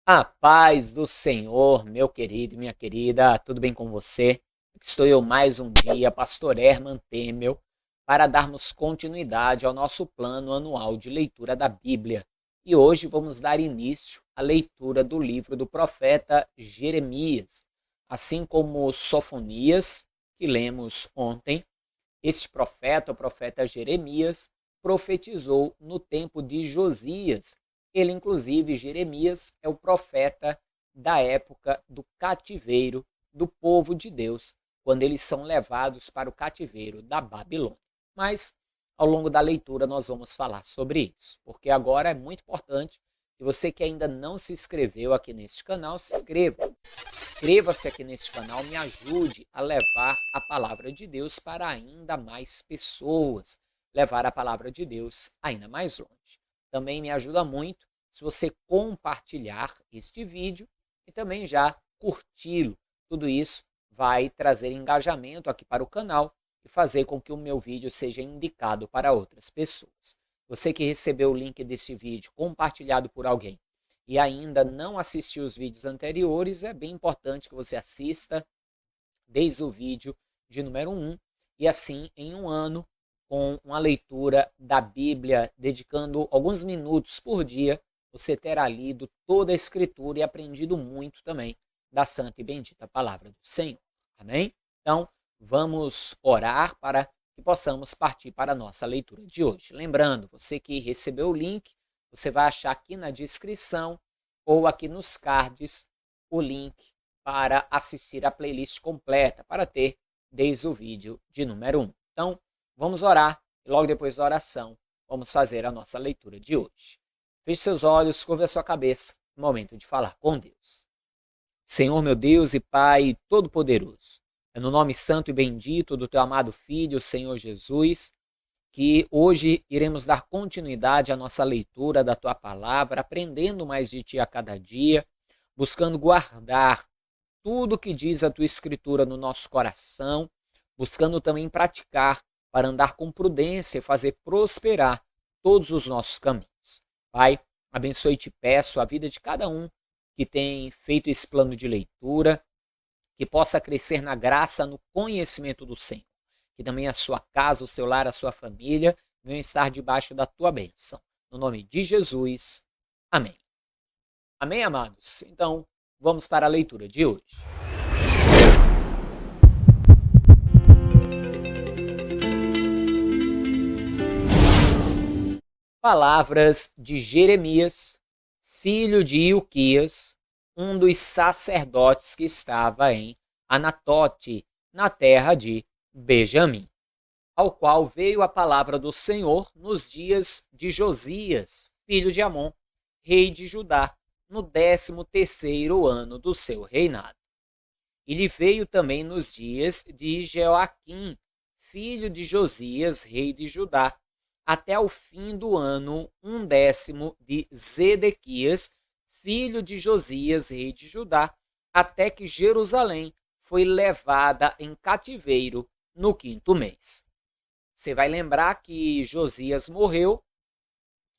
A paz do Senhor, meu querido e minha querida, tudo bem com você? Estou eu mais um dia, Pastor Herman Temel, para darmos continuidade ao nosso plano anual de leitura da Bíblia. E hoje vamos dar início à leitura do livro do profeta Jeremias, assim como Sofonias, que lemos ontem. Este profeta, o profeta Jeremias, profetizou no tempo de Josias. Ele, inclusive, Jeremias, é o profeta da época do cativeiro do povo de Deus, quando eles são levados para o cativeiro da Babilônia. Mas, ao longo da leitura, nós vamos falar sobre isso, porque agora é muito importante que você que ainda não se inscreveu aqui neste canal, se inscreva. Inscreva-se aqui neste canal, me ajude a levar a palavra de Deus para ainda mais pessoas, levar a palavra de Deus ainda mais longe. Também me ajuda muito se você compartilhar este vídeo e também já curti-lo. Tudo isso vai trazer engajamento aqui para o canal e fazer com que o meu vídeo seja indicado para outras pessoas. Você que recebeu o link deste vídeo compartilhado por alguém e ainda não assistiu os vídeos anteriores, é bem importante que você assista desde o vídeo de número 1 e assim em um ano, com uma leitura da Bíblia, dedicando alguns minutos por dia, você terá lido toda a Escritura e aprendido muito também da santa e bendita palavra do Senhor. Amém? Então, vamos orar para que possamos partir para a nossa leitura de hoje. Lembrando, você que recebeu o link, você vai achar aqui na descrição ou aqui nos cards o link para assistir a playlist completa, para ter desde o vídeo de número 1. Então, vamos orar e logo depois da oração, vamos fazer a nossa leitura de hoje. Feche seus olhos, curva a sua cabeça, no momento de falar com Deus. Senhor, meu Deus e Pai Todo-Poderoso, é no nome santo e bendito do Teu amado Filho, Senhor Jesus, que hoje iremos dar continuidade à nossa leitura da Tua Palavra, aprendendo mais de Ti a cada dia, buscando guardar tudo que diz a Tua Escritura no nosso coração, buscando também praticar para andar com prudência e fazer prosperar todos os nossos caminhos. Pai, abençoe e te peço a vida de cada um que tem feito esse plano de leitura, que possa crescer na graça, no conhecimento do Senhor. Que também a sua casa, o seu lar, a sua família venham estar debaixo da tua bênção. No nome de Jesus. Amém. Amém, amados? Então, vamos para a leitura de hoje. Palavras de Jeremias, filho de Ilquias, um dos sacerdotes que estava em Anatote, na terra de Benjamim, ao qual veio a palavra do Senhor nos dias de Josias, filho de Amon, rei de Judá, no 13º ano do seu reinado. E lhe veio também nos dias de Jeoaquim, filho de Josias, rei de Judá, até o fim do ano 10º de Zedequias, filho de Josias, rei de Judá, até que Jerusalém foi levada em cativeiro no 5º mês. Você vai lembrar que Josias morreu,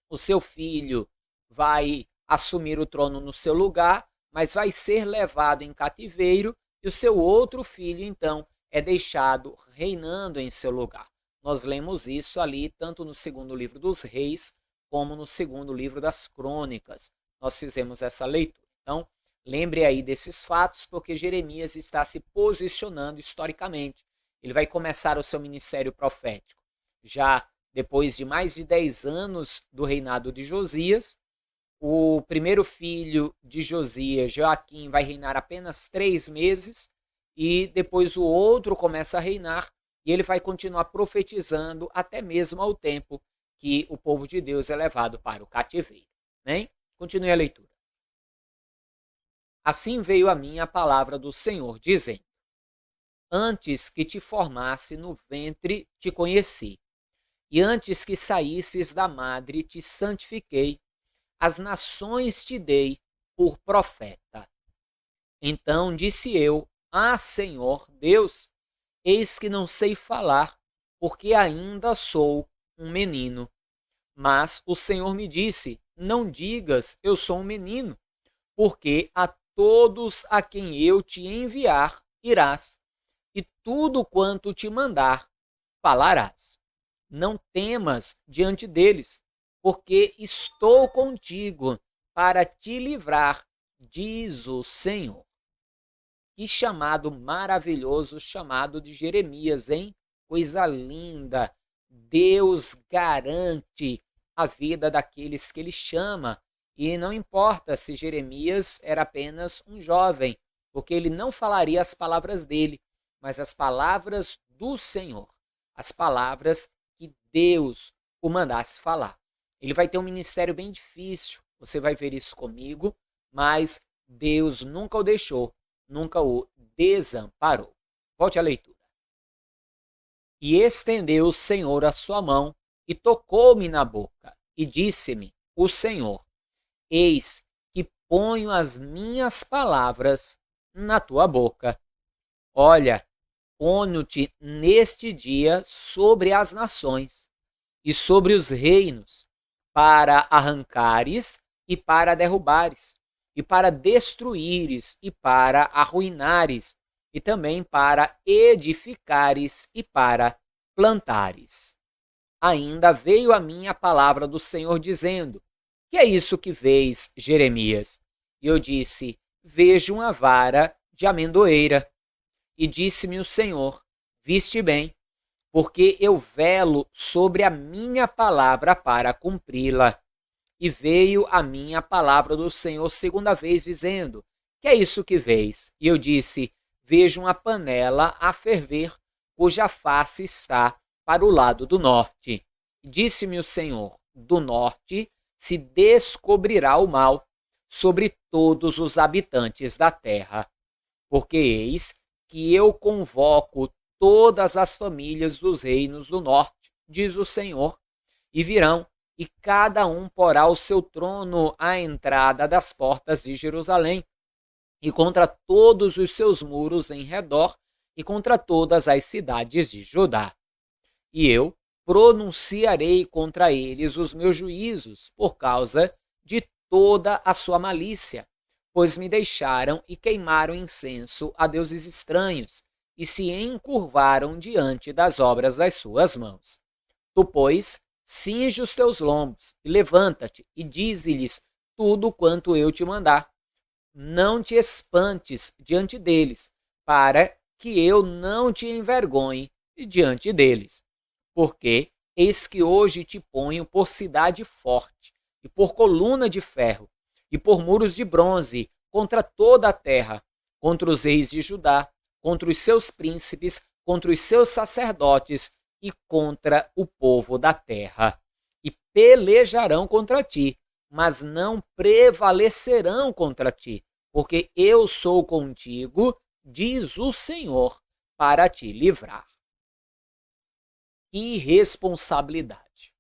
o seu filho vai assumir o trono no seu lugar, mas vai ser levado em cativeiro e o seu outro filho, então, é deixado reinando em seu lugar. Nós lemos isso ali tanto no segundo livro dos Reis como no segundo livro das Crônicas. Nós fizemos essa leitura. Então, lembre aí desses fatos, porque Jeremias está se posicionando historicamente. Ele vai começar o seu ministério profético já depois de mais de 10 anos do reinado de Josias. O primeiro filho de Josias, Joaquim, vai reinar apenas 3 meses e depois o outro começa a reinar e ele vai continuar profetizando até mesmo ao tempo que o povo de Deus é levado para o cativeiro. Né? Continue a leitura. Assim veio a mim a palavra do Senhor, dizendo: Antes que te formasse no ventre, te conheci, e antes que saísses da madre, te santifiquei, as nações te dei por profeta. Então disse eu: Senhor Deus, eis que não sei falar, porque ainda sou um menino. Mas o Senhor me disse: Não digas, eu sou um menino, porque a todos a quem eu te enviar irás, e tudo quanto te mandar falarás. Não temas diante deles, porque estou contigo para te livrar, diz o Senhor. Que chamado maravilhoso, chamado de Jeremias, hein? Coisa linda. Deus garante a vida daqueles que ele chama. E não importa se Jeremias era apenas um jovem, porque ele não falaria as palavras dele, mas as palavras do Senhor, as palavras que Deus o mandasse falar. Ele vai ter um ministério bem difícil, você vai ver isso comigo, mas Deus nunca o deixou, nunca o desamparou. Volte à leitura. E estendeu o Senhor a sua mão e tocou-me na boca e disse-me, o Senhor, eis que ponho as minhas palavras na tua boca. Olha, ponho-te neste dia sobre as nações e sobre os reinos, para arrancares e para derrubares, e para destruíres e para arruinares, e também para edificares e para plantares. Ainda veio a mim a palavra do Senhor dizendo, que é isso que vês, Jeremias? E eu disse, vejo uma vara de amendoeira. E disse-me o Senhor, viste bem, porque eu velo sobre a minha palavra para cumpri-la. E veio a mim a palavra do Senhor segunda vez, dizendo, que é isso que vês? E eu disse, vejo uma panela a ferver, cuja face está para o lado do norte. E disse-me o Senhor, do norte se descobrirá o mal sobre todos os habitantes da terra. Porque eis que eu convoco todas as famílias dos reinos do norte, diz o Senhor, e virão, e cada um porá o seu trono à entrada das portas de Jerusalém, e contra todos os seus muros em redor, e contra todas as cidades de Judá. E eu pronunciarei contra eles os meus juízos, por causa de toda a sua malícia, pois me deixaram e queimaram incenso a deuses estranhos, e se encurvaram diante das obras das suas mãos. Tu, pois, cinge os teus lombos, e levanta-te, e dize-lhes tudo quanto eu te mandar. Não te espantes diante deles, para que eu não te envergonhe diante deles. Porque eis que hoje te ponho por cidade forte, e por coluna de ferro, e por muros de bronze, contra toda a terra, contra os reis de Judá, contra os seus príncipes, contra os seus sacerdotes e contra o povo da terra. E pelejarão contra ti, mas não prevalecerão contra ti, porque eu sou contigo, diz o Senhor, para te livrar. Que responsabilidade!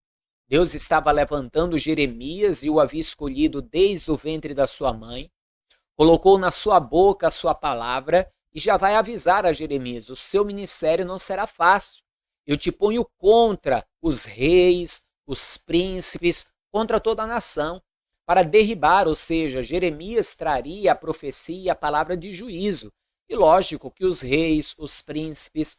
Deus estava levantando Jeremias e o havia escolhido desde o ventre da sua mãe, colocou na sua boca a sua palavra e já vai avisar a Jeremias, o seu ministério não será fácil. Eu te ponho contra os reis, os príncipes, contra toda a nação, para derribar, ou seja, Jeremias traria a profecia e a palavra de juízo. E lógico que os reis, os príncipes,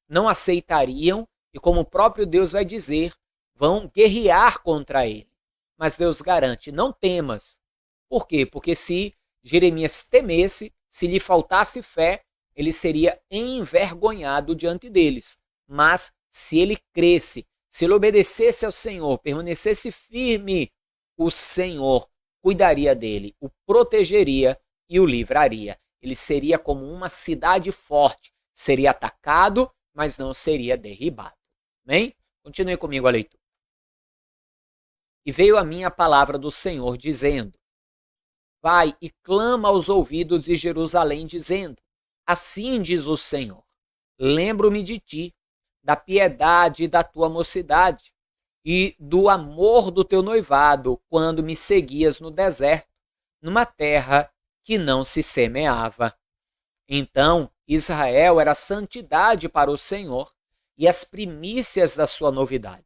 não aceitariam e, como o próprio Deus vai dizer, vão guerrear contra ele. Mas Deus garante, não temas. Por quê? Porque se Jeremias temesse, se lhe faltasse fé, ele seria envergonhado diante deles. Mas se ele cresce, se ele obedecesse ao Senhor, permanecesse firme, o Senhor cuidaria dele, o protegeria e o livraria. Ele seria como uma cidade forte, seria atacado, mas não seria derribado. Amém? Continue comigo a leitura. E veio a mim a palavra do Senhor, dizendo, vai e clama aos ouvidos de Jerusalém, dizendo, assim diz o Senhor, lembro-me de ti, da piedade da tua mocidade e do amor do teu noivado, quando me seguias no deserto, numa terra que não se semeava. Então Israel era santidade para o Senhor e as primícias da sua novidade.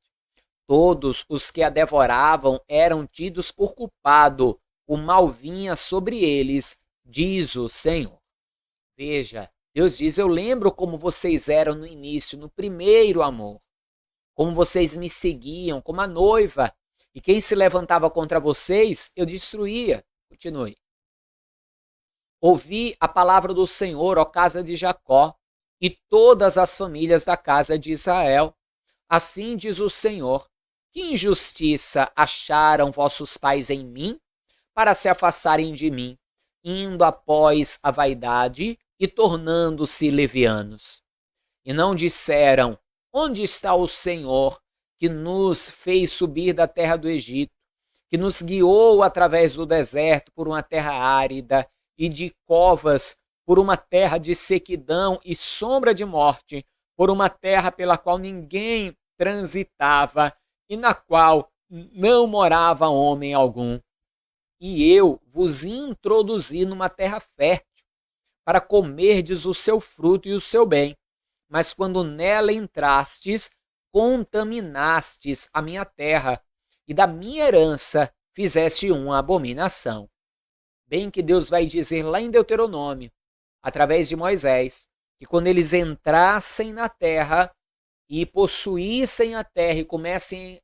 Todos os que a devoravam eram tidos por culpado, o mal vinha sobre eles, diz o Senhor. Veja, Deus diz, eu lembro como vocês eram no início, no primeiro amor, como vocês me seguiam como a noiva, e quem se levantava contra vocês, eu destruía. Continue. Ouvi a palavra do Senhor, ó casa de Jacó, e todas as famílias da casa de Israel. Assim diz o Senhor, que injustiça acharam vossos pais em mim, para se afastarem de mim, indo após a vaidade e tornando-se levianos. E não disseram, onde está o Senhor, que nos fez subir da terra do Egito, que nos guiou através do deserto por uma terra árida e de covas por uma terra de sequidão e sombra de morte, por uma terra pela qual ninguém transitava e na qual não morava homem algum. E eu vos introduzi numa terra fértil, para comerdes o seu fruto e o seu bem. Mas quando nela entrastes, contaminastes a minha terra, e da minha herança fizeste uma abominação. Bem que Deus vai dizer lá em Deuteronômio, através de Moisés, que quando eles entrassem na terra e possuíssem a terra e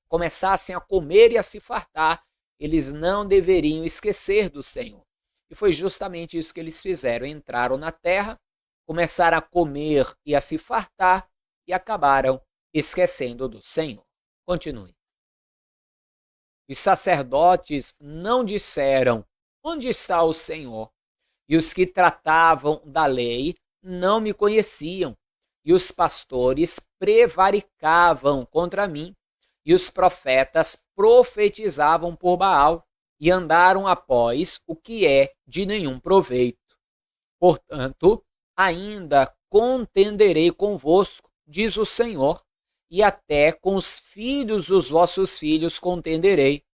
começassem a comer e a se fartar, eles não deveriam esquecer do Senhor. E foi justamente isso que eles fizeram. Entraram na terra, começaram a comer e a se fartar e acabaram esquecendo do Senhor. Continue. Os sacerdotes não disseram, onde está o Senhor? E os que tratavam da lei não me conheciam. E os pastores prevaricavam contra mim. E os profetas profetizavam por Baal e andaram após o que é de nenhum proveito. Portanto, ainda contenderei convosco, diz o Senhor, e até com os filhos dos vossos filhos contenderei.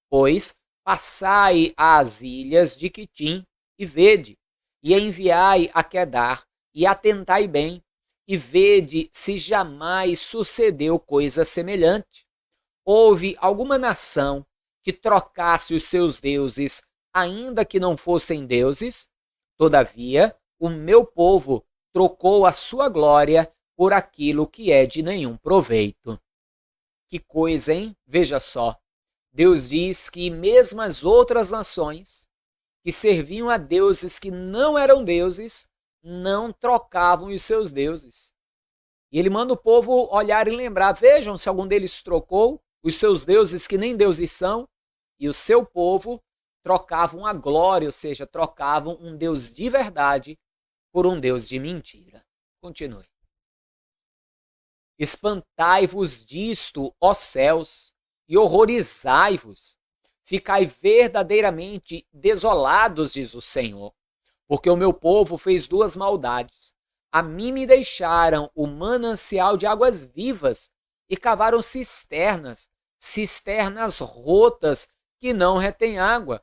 Pois passai às ilhas de Quitim e vede, e enviai a Quedar, e atentai bem, e vede se jamais sucedeu coisa semelhante. Houve alguma nação que trocasse os seus deuses, ainda que não fossem deuses? Todavia, o meu povo trocou a sua glória por aquilo que é de nenhum proveito. Que coisa, hein? Veja só. Deus diz que mesmo as outras nações que serviam a deuses que não eram deuses, não trocavam os seus deuses. E ele manda o povo olhar e lembrar, vejam se algum deles trocou os seus deuses que nem deuses são, e o seu povo trocavam a glória, ou seja, trocavam um Deus de verdade por um Deus de mentira. Continue. Espantai-vos disto, ó céus, e horrorizai-vos. Ficai verdadeiramente desolados, diz o Senhor, porque o meu povo fez duas maldades. A mim me deixaram o manancial de águas vivas e cavaram cisternas, cisternas rotas que não retêm água.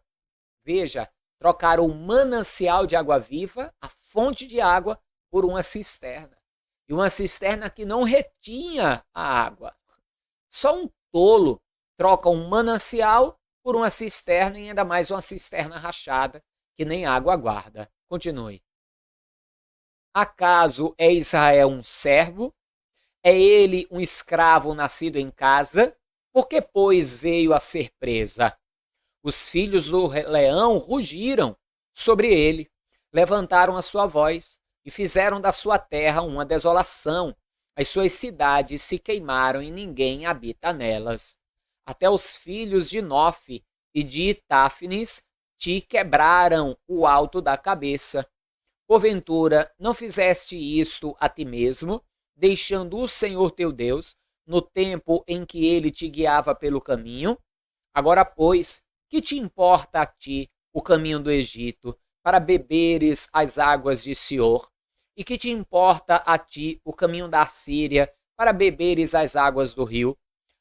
Veja, trocaram o manancial de água viva, a fonte de água, por uma cisterna. E uma cisterna que não retinha a água. Só um tolo troca um manancial por uma cisterna e ainda mais uma cisterna rachada, que nem água guarda. Continue. Acaso é Israel um servo? É ele um escravo nascido em casa? Por que, pois, veio a ser presa? Os filhos do leão rugiram sobre ele, levantaram a sua voz e fizeram da sua terra uma desolação. As suas cidades se queimaram e ninguém habita nelas. Até os filhos de Nofe e de Táfnis te quebraram o alto da cabeça. Porventura, não fizeste isto a ti mesmo, deixando o Senhor teu Deus, no tempo em que ele te guiava pelo caminho? Agora, pois, que te importa a ti o caminho do Egito, para beberes as águas de Sior? E que te importa a ti o caminho da Síria, para beberes as águas do rio?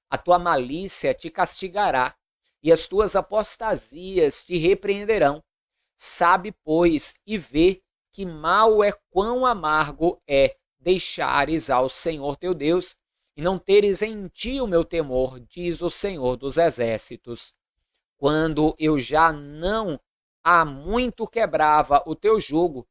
A tua malícia te castigará, e as tuas apostasias te repreenderão. Sabe, pois, e vê que mal é quão amargo é deixares ao Senhor teu Deus, e não teres em ti o meu temor, diz o Senhor dos Exércitos. quando eu já não há muito quebrava o teu jugo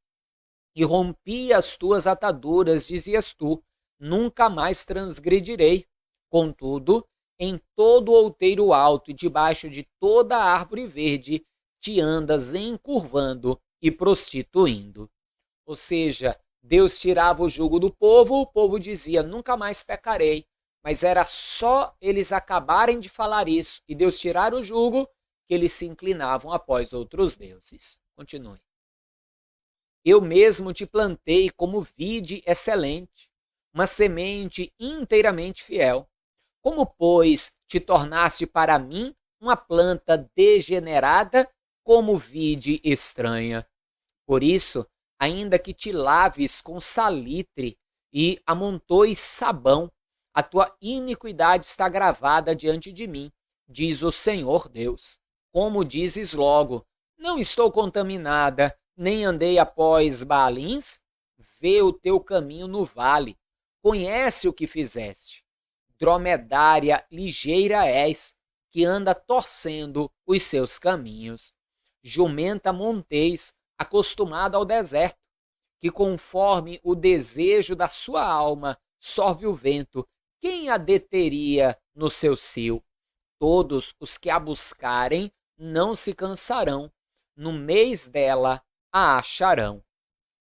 e rompia as tuas ataduras, dizias tu, nunca mais transgredirei. Contudo, em todo outeiro alto e debaixo de toda árvore verde, te andas encurvando e prostituindo. Ou seja, Deus tirava o jugo do povo, o povo dizia, nunca mais pecarei. Mas era só eles acabarem de falar isso e Deus tirar o jugo que eles se inclinavam após outros deuses. Continue. Eu mesmo te plantei como vide excelente, uma semente inteiramente fiel. Como, pois, te tornaste para mim uma planta degenerada como vide estranha? Por isso, ainda que te laves com salitre e amontoes sabão, a tua iniquidade está gravada diante de mim, diz o Senhor Deus. Como dizes logo, não estou contaminada, nem andei após Baalins? Vê o teu caminho no vale, conhece o que fizeste. Dromedária ligeira és, que anda torcendo os seus caminhos. Jumenta montês, acostumada ao deserto, que conforme o desejo da sua alma sorve o vento, quem a deteria no seu cio? Todos os que a buscarem não se cansarão, no mês dela a acharão.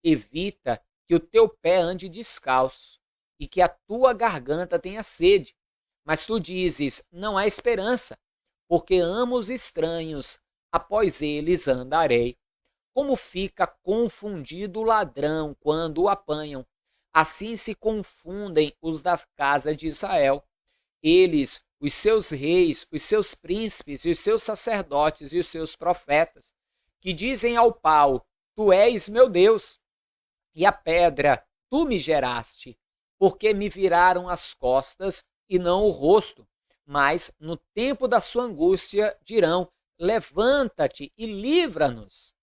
Evita que o teu pé ande descalço e que a tua garganta tenha sede. Mas tu dizes, não há esperança, porque amo os estranhos, após eles andarei. Como fica confundido o ladrão quando o apanham, assim se confundem os da casa de Israel. Eles, os seus reis, os seus príncipes, e os seus sacerdotes e os seus profetas, que dizem ao pau, tu és meu Deus, e a pedra, tu me geraste, porque me viraram as costas e não o rosto. Mas no tempo da sua angústia dirão, levanta-te e livra-nos.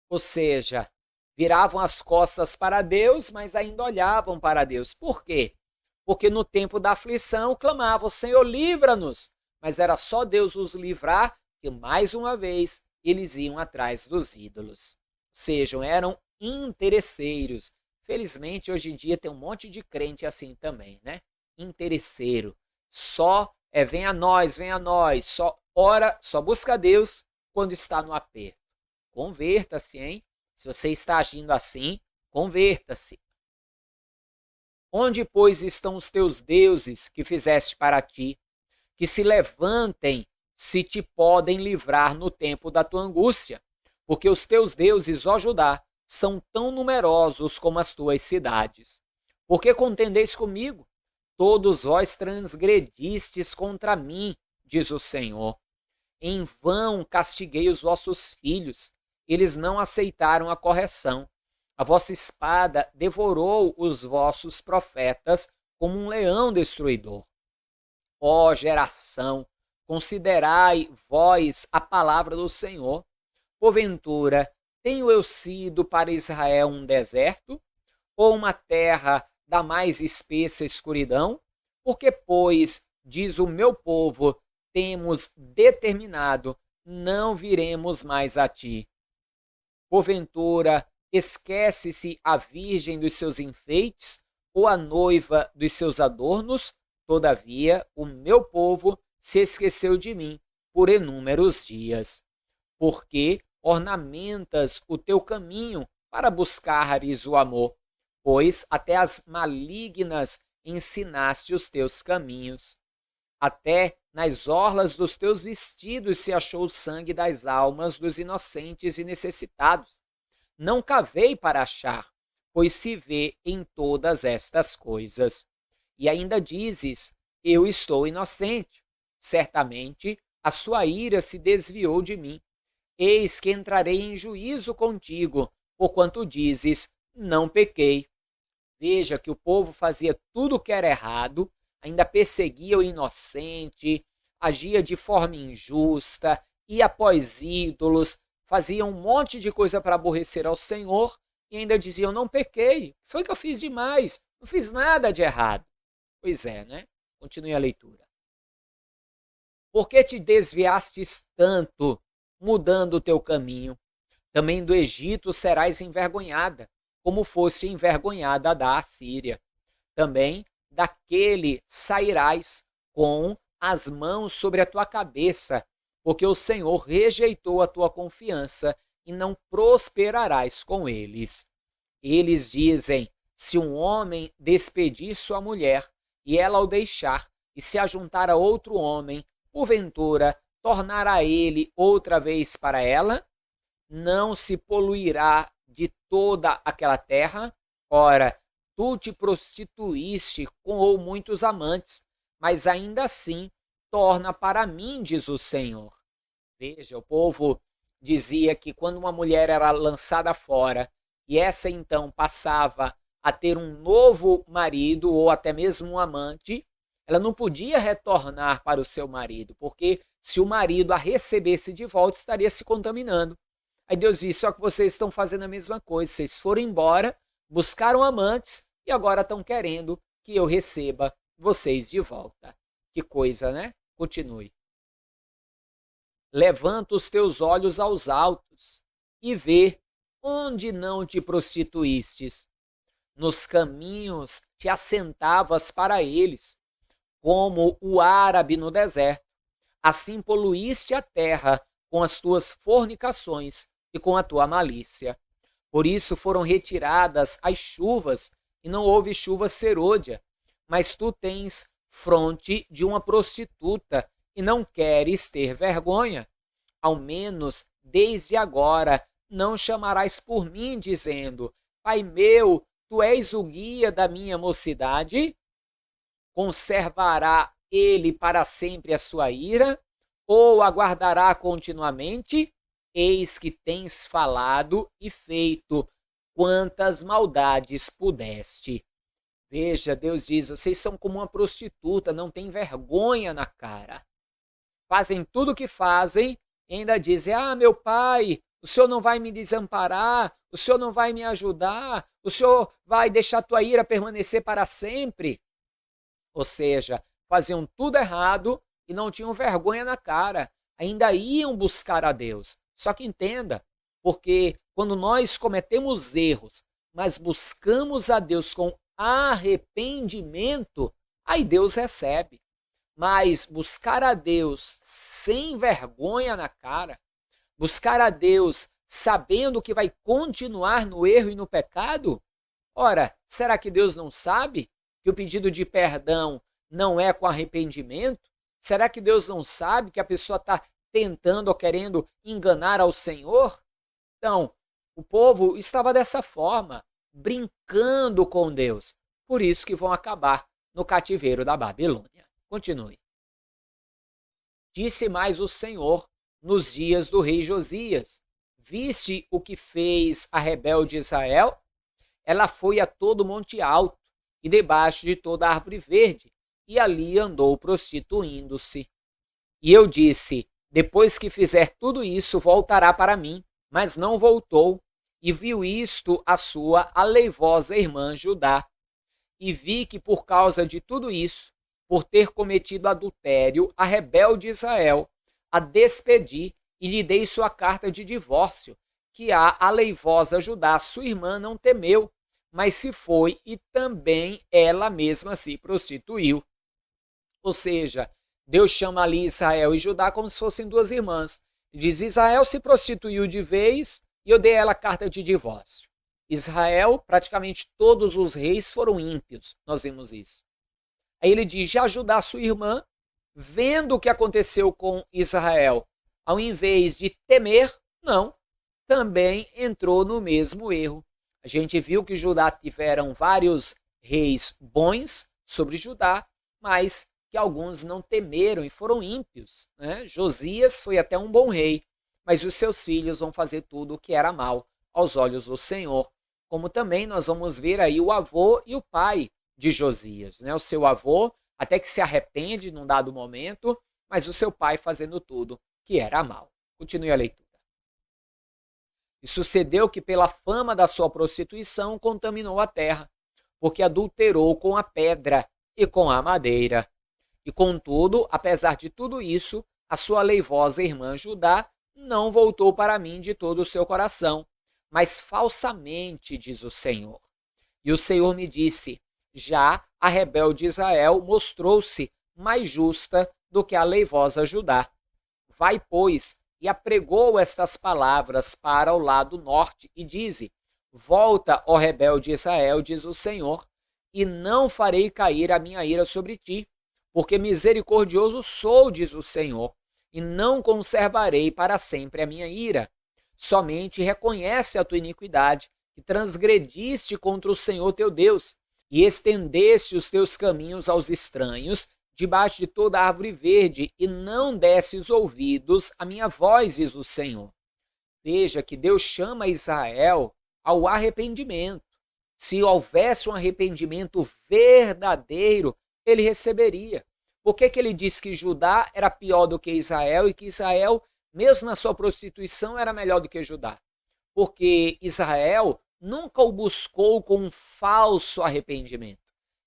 Ou seja, viravam as costas para Deus, mas ainda olhavam para Deus. Por quê? Porque no tempo da aflição clamavam, Senhor, livra-nos. Mas era só Deus os livrar que, mais uma vez, eles iam atrás dos ídolos. Ou seja, eram interesseiros. Felizmente, hoje em dia tem um monte de crente assim também, né? Interesseiro. Só vem a nós, só ora, só busca Deus quando está no aperto. Converta-se, hein? Se você está agindo assim, converta-se. Onde, pois, estão os teus deuses que fizeste para ti, que se levantem se te podem livrar no tempo da tua angústia? Porque os teus deuses, ó Judá, são tão numerosos como as tuas cidades. Por que contendeis comigo? Todos vós transgredistes contra mim, diz o Senhor. Em vão castiguei os vossos filhos, eles não aceitaram a correção. A vossa espada devorou os vossos profetas como um leão destruidor. Ó geração, considerai vós a palavra do Senhor. Porventura, tenho eu sido para Israel um deserto, ou uma terra da mais espessa escuridão? Porque, pois, diz o meu povo, temos determinado, não viremos mais a ti. Porventura, esquece-se a virgem dos seus enfeites, ou a noiva dos seus adornos? Todavia, o meu povo se esqueceu de mim por inúmeros dias. Porque ornamentas o teu caminho para buscares o amor, pois até as malignas ensinaste os teus caminhos. Até nas orlas dos teus vestidos se achou o sangue das almas dos inocentes e necessitados. Não cavei para achar, pois se vê em todas estas coisas. E ainda dizes, eu estou inocente. Certamente a sua ira se desviou de mim. Eis que entrarei em juízo contigo, porquanto dizes, não pequei. Veja que o povo fazia tudo o que era errado, ainda perseguia o inocente, agia de forma injusta, ia após ídolos, fazia um monte de coisa para aborrecer ao Senhor e ainda diziam, não pequei, foi que eu fiz demais, não fiz nada de errado. Pois é, né? Continue a leitura. Por que te desviastes tanto, mudando o teu caminho? Também do Egito serás envergonhada, como fosse envergonhada da Assíria. Também daquele sairás com as mãos sobre a tua cabeça, porque o Senhor rejeitou a tua confiança e não prosperarás com eles. Eles dizem: se um homem despedir sua mulher e ela o deixar e se ajuntar a outro homem, porventura tornará ele outra vez para ela? Não se poluirá de toda aquela terra? Ora, tu te prostituíste com muitos amantes, mas ainda assim torna para mim, diz o Senhor. Veja, o povo dizia que quando uma mulher era lançada fora e essa então passava a ter um novo marido ou até mesmo um amante, ela não podia retornar para o seu marido, porque se o marido a recebesse de volta, estaria se contaminando. Aí Deus disse: só que vocês estão fazendo a mesma coisa, vocês foram embora, buscaram amantes e agora estão querendo que eu receba vocês de volta. Que coisa, né? Continue. Levanta os teus olhos aos altos e vê onde não te prostituístes. Nos caminhos te assentavas para eles, como o árabe no deserto. Assim poluíste a terra com as tuas fornicações e com a tua malícia. Por isso foram retiradas as chuvas, e não houve chuva serôdia. Mas tu tens fronte de uma prostituta, e não queres ter vergonha. Ao menos, desde agora, não chamarás por mim, dizendo: Pai meu, tu és o guia da minha mocidade? Conservará ele para sempre a sua ira? Ou aguardará continuamente? Eis que tens falado e feito quantas maldades pudeste. Veja, Deus diz: vocês são como uma prostituta, não têm vergonha na cara. Fazem tudo o que fazem e ainda dizem: ah, meu pai, o senhor não vai me desamparar, o senhor não vai me ajudar, o senhor vai deixar tua ira permanecer para sempre. Ou seja, faziam tudo errado e não tinham vergonha na cara, ainda iam buscar a Deus. Só que entenda, porque quando nós cometemos erros, mas buscamos a Deus com arrependimento, aí Deus recebe. Mas buscar a Deus sem vergonha na cara, buscar a Deus sabendo que vai continuar no erro e no pecado, ora, será que Deus não sabe que o pedido de perdão não é com arrependimento? Será que Deus não sabe que a pessoa está tentando ou querendo enganar ao Senhor? Então, o povo estava dessa forma, brincando com Deus. Por isso que vão acabar no cativeiro da Babilônia. Continue. Disse mais o Senhor nos dias do rei Josias: viste o que fez a rebelde Israel? Ela foi a todo monte alto e debaixo de toda árvore verde, e ali andou prostituindo-se. E eu disse: depois que fizer tudo isso, voltará para mim. Mas não voltou, e viu isto a sua aleivosa irmã Judá. E vi que por causa de tudo isso, por ter cometido adultério, a rebelde Israel a despedi e lhe dei sua carta de divórcio, que a aleivosa Judá, sua irmã, não temeu, mas se foi e também ela mesma se prostituiu. Ou seja, Deus chama ali Israel e Judá como se fossem duas irmãs. Diz: Israel se prostituiu de vez e eu dei a ela carta de divórcio. Israel, praticamente todos os reis foram ímpios, nós vimos isso. Aí ele diz: já Judá, sua irmã, vendo o que aconteceu com Israel, ao invés de temer, não, também entrou no mesmo erro. A gente viu que Judá tiveram vários reis bons sobre Judá, mas que alguns não temeram e foram ímpios, né? Josias foi até um bom rei, mas os seus filhos vão fazer tudo o que era mal aos olhos do Senhor. Como também nós vamos ver aí o avô e o pai de Josias, né? O seu avô até que se arrepende num dado momento, mas o seu pai fazendo tudo que era mal. Continue a leitura. E sucedeu que pela fama da sua prostituição contaminou a terra, porque adulterou com a pedra e com a madeira. E contudo, apesar de tudo isso, a sua leivosa irmã Judá não voltou para mim de todo o seu coração, mas falsamente, diz o Senhor. E o Senhor me disse: já a rebelde Israel mostrou-se mais justa do que a leivosa Judá. Vai, pois, e apregou estas palavras para o lado norte, e dize: volta, ó rebelde Israel, diz o Senhor, e não farei cair a minha ira sobre ti, porque misericordioso sou, diz o Senhor, e não conservarei para sempre a minha ira. Somente reconhece a tua iniquidade, que transgrediste contra o Senhor teu Deus, e estendeste os teus caminhos aos estranhos, debaixo de toda árvore verde, e não desses ouvidos à minha voz, diz o Senhor. Veja que Deus chama Israel ao arrependimento. Se houvesse um arrependimento verdadeiro, ele receberia. Por que ele disse que Judá era pior do que Israel e que Israel, mesmo na sua prostituição, era melhor do que Judá? Porque Israel nunca o buscou com um falso arrependimento,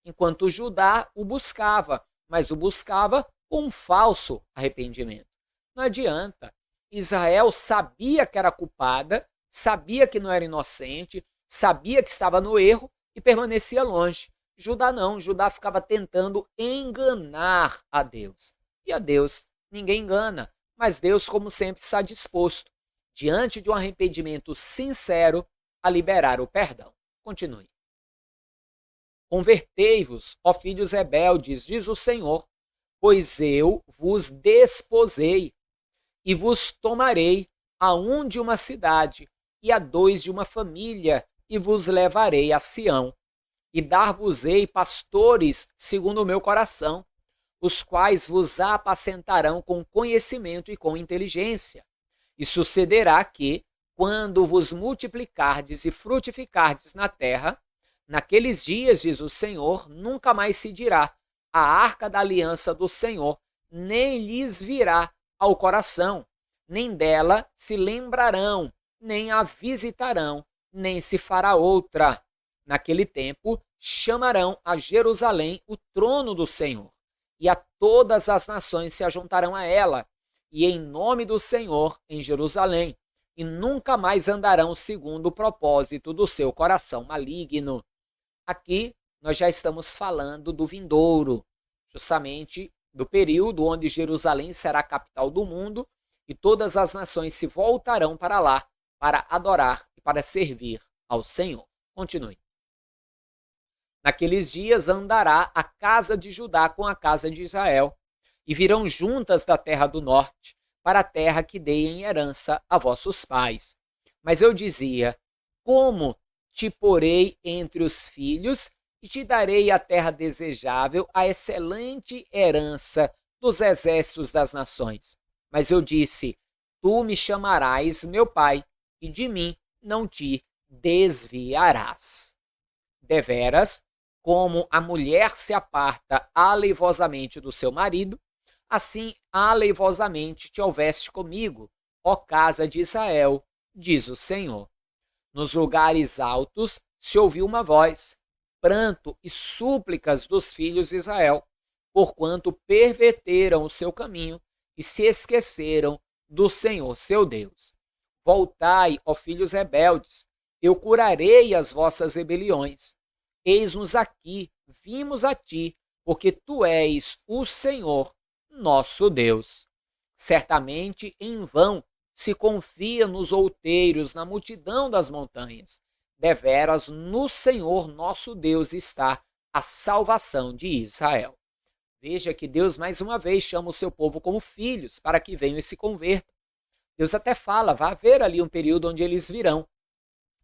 enquanto Judá o buscava, mas o buscava com um falso arrependimento. Não adianta. Israel sabia que era culpada, sabia que não era inocente, sabia que estava no erro e permanecia longe. Judá não, Judá ficava tentando enganar a Deus. E a Deus ninguém engana, mas Deus, como sempre, está disposto, diante de um arrependimento sincero, a liberar o perdão. Continue. Convertei-vos, ó filhos rebeldes, diz o Senhor, pois eu vos desposei e vos tomarei a um de uma cidade e a dois de uma família e vos levarei a Sião e dar-vos-ei pastores segundo o meu coração, os quais vos apacentarão com conhecimento e com inteligência. E sucederá que, quando vos multiplicardes e frutificardes na terra, naqueles dias, diz o Senhor, nunca mais se dirá a arca da aliança do Senhor, nem lhes virá ao coração, nem dela se lembrarão, nem a visitarão, nem se fará outra. Naquele tempo, chamarão a Jerusalém o trono do Senhor, e a todas as nações se ajuntarão a ela, e em nome do Senhor em Jerusalém, e nunca mais andarão segundo o propósito do seu coração maligno. Aqui nós já estamos falando do vindouro, justamente do período onde Jerusalém será a capital do mundo e todas as nações se voltarão para lá para adorar e para servir ao Senhor. Continue. Naqueles dias andará a casa de Judá com a casa de Israel, e virão juntas da terra do norte, para a terra que dei em herança a vossos pais. Mas eu dizia: como te porei entre os filhos, e te darei a terra desejável, a excelente herança dos exércitos das nações. Mas eu disse: tu me chamarás meu pai, e de mim não te desviarás. Deveras, como a mulher se aparta aleivosamente do seu marido, assim aleivosamente te houveste comigo, ó casa de Israel, diz o Senhor. Nos lugares altos se ouviu uma voz, pranto e súplicas dos filhos de Israel, porquanto perverteram o seu caminho e se esqueceram do Senhor seu Deus. Voltai, ó filhos rebeldes, eu curarei as vossas rebeliões. Eis-nos aqui, vimos a ti, porque tu és o Senhor, nosso Deus. Certamente em vão se confia nos outeiros, na multidão das montanhas. Deveras no Senhor nosso Deus está a salvação de Israel. Veja que Deus mais uma vez chama o seu povo como filhos, para que venham e se convertam. Deus até fala, vai haver ali um período onde eles virão.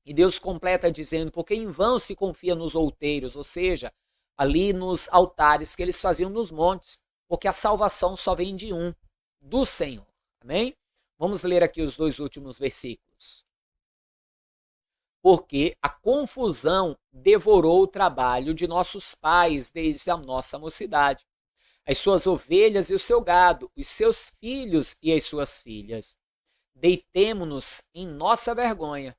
E Deus completa dizendo, porque em vão se confia nos outeiros, ou seja, ali nos altares que eles faziam nos montes, porque a salvação só vem de um, do Senhor. Amém? Vamos ler aqui os dois últimos versículos. Porque a confusão devorou o trabalho de nossos pais desde a nossa mocidade, as suas ovelhas e o seu gado, os seus filhos e as suas filhas. Deitemo-nos em nossa vergonha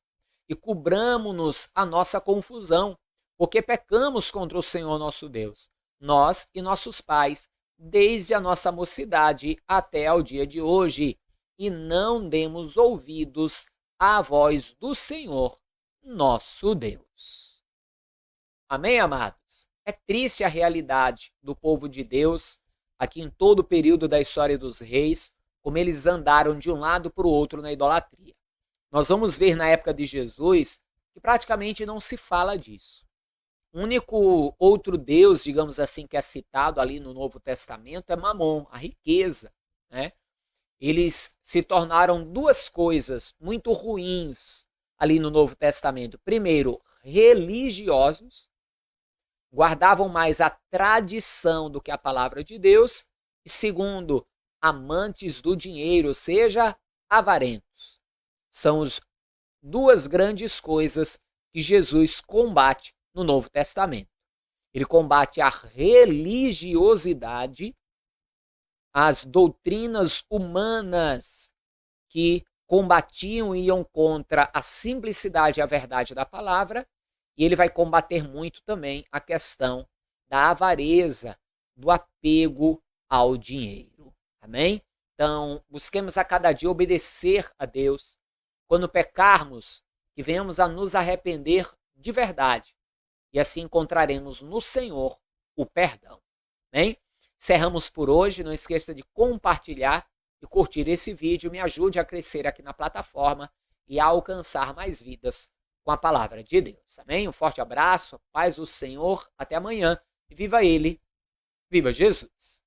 e cobramo-nos a nossa confusão, porque pecamos contra o Senhor nosso Deus, nós e nossos pais, desde a nossa mocidade até ao dia de hoje, e não demos ouvidos à voz do Senhor, nosso Deus. Amém, amados? É triste a realidade do povo de Deus, aqui em todo o período da história dos reis, como eles andaram de um lado para o outro na idolatria. Nós vamos ver na época de Jesus que praticamente não se fala disso. O único outro Deus, digamos assim, que é citado ali no Novo Testamento é Mamon, a riqueza, né? Eles se tornaram duas coisas muito ruins ali no Novo Testamento. Primeiro, religiosos, guardavam mais a tradição do que a palavra de Deus. E segundo, amantes do dinheiro, ou seja, avarentos. São as duas grandes coisas que Jesus combate no Novo Testamento. Ele combate a religiosidade, as doutrinas humanas que combatiam e iam contra a simplicidade e a verdade da palavra, e ele vai combater muito também a questão da avareza, do apego ao dinheiro. Amém? Então, busquemos a cada dia obedecer a Deus. Quando pecarmos, que venhamos a nos arrepender de verdade. E assim encontraremos no Senhor o perdão. Amém? Encerramos por hoje. Não esqueça de compartilhar e curtir esse vídeo. Me ajude a crescer aqui na plataforma e a alcançar mais vidas com a palavra de Deus. Amém? Um forte abraço, a paz do Senhor. Até amanhã. E viva Ele. Viva Jesus.